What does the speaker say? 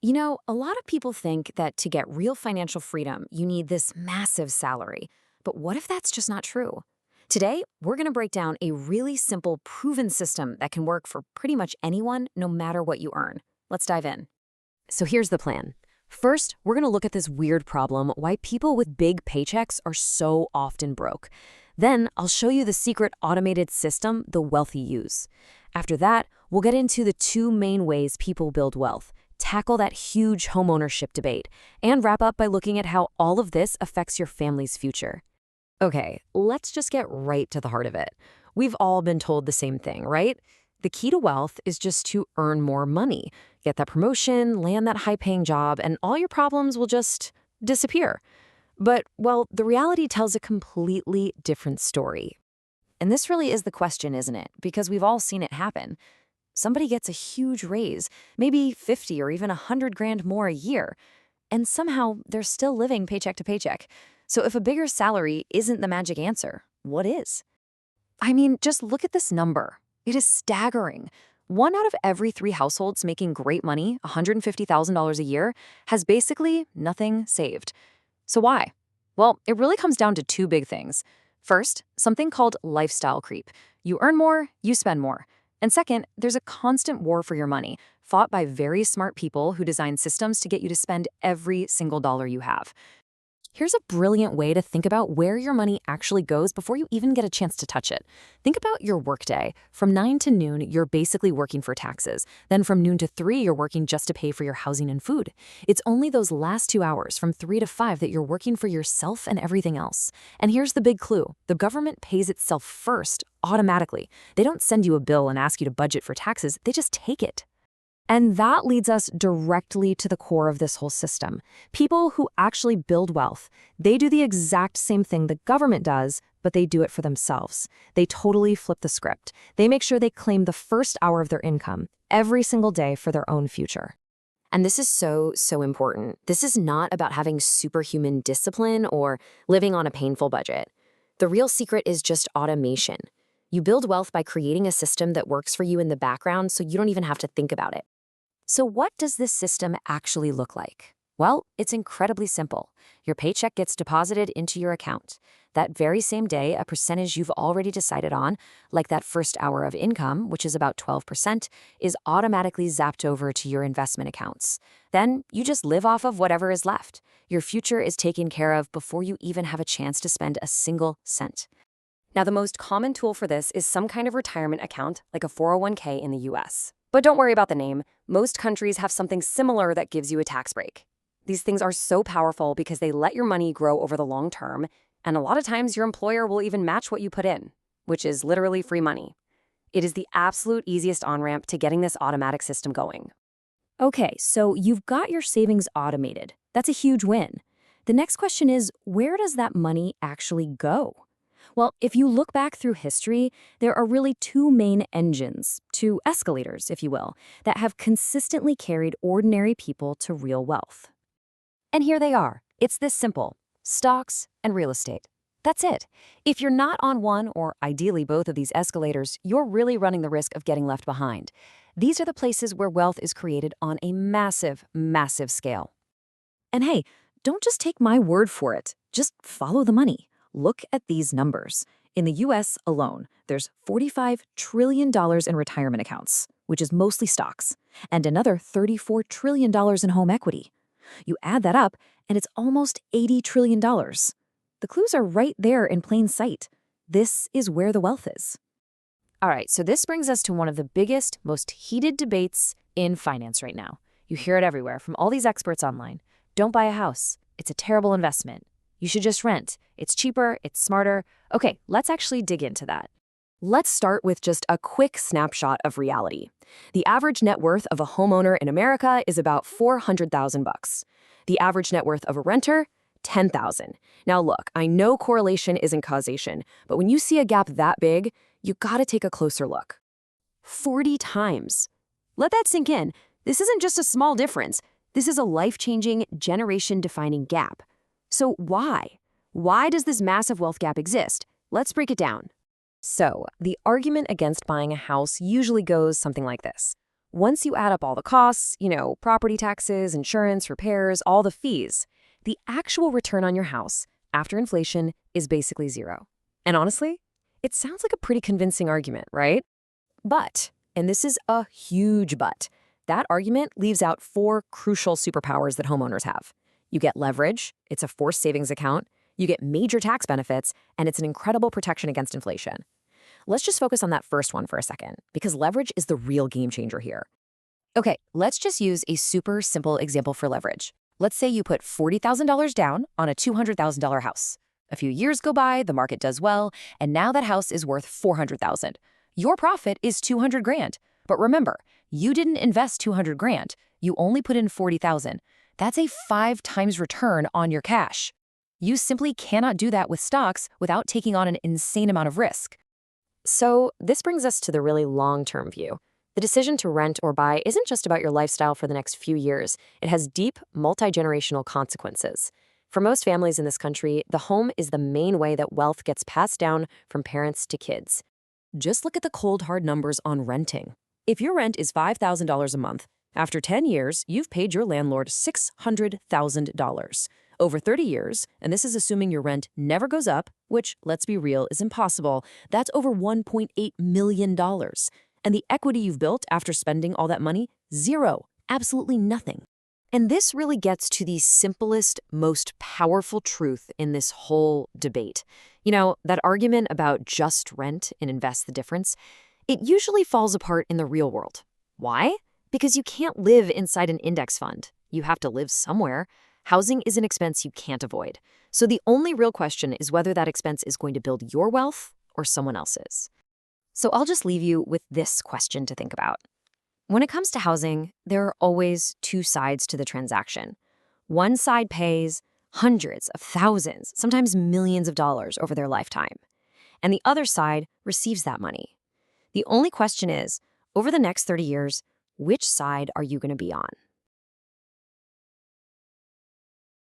A lot of people think that to get real financial freedom, you need this massive salary. But what if that's just not true? Today, we're going to break down a really simple, proven system that can work for pretty much anyone, no matter what you earn. Let's dive in. So here's the plan. First, we're going to look at this weird problem, why people with big paychecks are so often broke. Then, I'll show you the secret automated system the wealthy use. After that, we'll get into the two main ways people build wealth, tackle that huge homeownership debate, and wrap up by looking at how all of this affects your family's future. Okay, let's just get right to the heart of it. We've all been told the same thing, right? The key to wealth is just to earn more money, get that promotion, land that high-paying job, and all your problems will just disappear. But, well, the reality tells a completely different story. And this really is the question, isn't it? Because we've all seen it happen. Somebody gets a huge raise, maybe 50 or even 100 grand more a year, and somehow they're still living paycheck to paycheck. So if a bigger salary isn't the magic answer, what is? I mean, just look at this number. It is staggering. 1 out of every 3 households making great money, $150,000 a year, has basically nothing saved. So why? Well, it really comes down to two big things. First, something called lifestyle creep. You earn more, you spend more. And second, there's a constant war for your money, fought by very smart people who design systems to get you to spend every single dollar you have. Here's a brilliant way to think about where your money actually goes before you even get a chance to touch it. Think about your workday. From 9 to noon, you're basically working for taxes. Then from noon to 3, you're working just to pay for your housing and food. It's only those last 2 hours, from 3 to 5, that you're working for yourself and everything else. And here's the big clue. The government pays itself first, automatically. They don't send you a bill and ask you to budget for taxes. They just take it. And that leads us directly to the core of this whole system. People who actually build wealth, they do the exact same thing the government does, but they do it for themselves. They totally flip the script. They make sure they claim the first hour of their income every single day for their own future. And this is so important. This is not about having superhuman discipline or living on a painful budget. The real secret is just automation. You build wealth by creating a system that works for you in the background so you don't even have to think about it. So what does this system actually look like? Well, it's incredibly simple. Your paycheck gets deposited into your account. That very same day, a percentage you've already decided on, like that first hour of income, which is about 12%, is automatically zapped over to your investment accounts. Then you just live off of whatever is left. Your future is taken care of before you even have a chance to spend a single cent. Now, the most common tool for this is some kind of retirement account, like a 401k in the US. But don't worry about the name. Most countries have something similar that gives you a tax break. These things are so powerful because they let your money grow over the long term, and a lot of times your employer will even match what you put in, which is literally free money. It is the absolute easiest on-ramp to getting this automatic system going. Okay, so you've got your savings automated. That's a huge win. The next question is, where does that money actually go? Well, if you look back through history, there are really two main engines, two escalators, if you will, that have consistently carried ordinary people to real wealth. And here they are. It's this simple: stocks and real estate. That's it. If you're not on one, or ideally both of these escalators, you're really running the risk of getting left behind. These are the places where wealth is created on a massive, massive scale. And hey, don't just take my word for it. Just follow the money. Look at these numbers. In the US alone, there's $45 trillion in retirement accounts, which is mostly stocks, and another $34 trillion in home equity. You add that up, and it's almost $80 trillion. The clues are right there in plain sight. This is where the wealth is. All right, so this brings us to one of the biggest, most heated debates in finance right now. You hear it everywhere from all these experts online. Don't buy a house. It's a terrible investment. You should just rent. It's cheaper, it's smarter. Okay, let's actually dig into that. Let's start with just a quick snapshot of reality. The average net worth of a homeowner in America is about $400,000. The average net worth of a renter, $10,000. Now look, I know correlation isn't causation, but when you see a gap that big, you gotta take a closer look. 40 times. Let that sink in. This isn't just a small difference. This is a life-changing, generation-defining gap. So why? Why does this massive wealth gap exist? Let's break it down. So, the argument against buying a house usually goes something like this. Once you add up all the costs, property taxes, insurance, repairs, all the fees, the actual return on your house after inflation is basically zero. And honestly, it sounds like a pretty convincing argument, right? But, and this is a huge but, that argument leaves out four crucial superpowers that homeowners have. You get leverage, it's a forced savings account, you get major tax benefits, and it's an incredible protection against inflation. Let's just focus on that first one for a second, because leverage is the real game changer here. Okay, let's just use a super simple example for leverage. Let's say you put $40,000 down on a $200,000 house. A few years go by, the market does well, and now that house is worth $400,000. Your profit is $200 grand. But remember, you didn't invest $200 grand. You only put in $40,000. That's a 5 times return on your cash. You simply cannot do that with stocks without taking on an insane amount of risk. So this brings us to the really long-term view. The decision to rent or buy isn't just about your lifestyle for the next few years. It has deep, multi-generational consequences. For most families in this country, the home is the main way that wealth gets passed down from parents to kids. Just look at the cold, hard numbers on renting. If your rent is $5,000 a month, after 10 years, you've paid your landlord $600,000. Over 30 years, and this is assuming your rent never goes up, which, let's be real, is impossible, that's over $1.8 million. And the equity you've built after spending all that money? Zero. Absolutely nothing. And this really gets to the simplest, most powerful truth in this whole debate. That argument about just rent and invest the difference, it usually falls apart in the real world. Why? Because you can't live inside an index fund. You have to live somewhere. Housing is an expense you can't avoid. So the only real question is whether that expense is going to build your wealth or someone else's. So I'll just leave you with this question to think about. When it comes to housing, there are always two sides to the transaction. One side pays hundreds of thousands, sometimes millions of dollars over their lifetime. And the other side receives that money. The only question is, over the next 30 years, which side are you going to be on?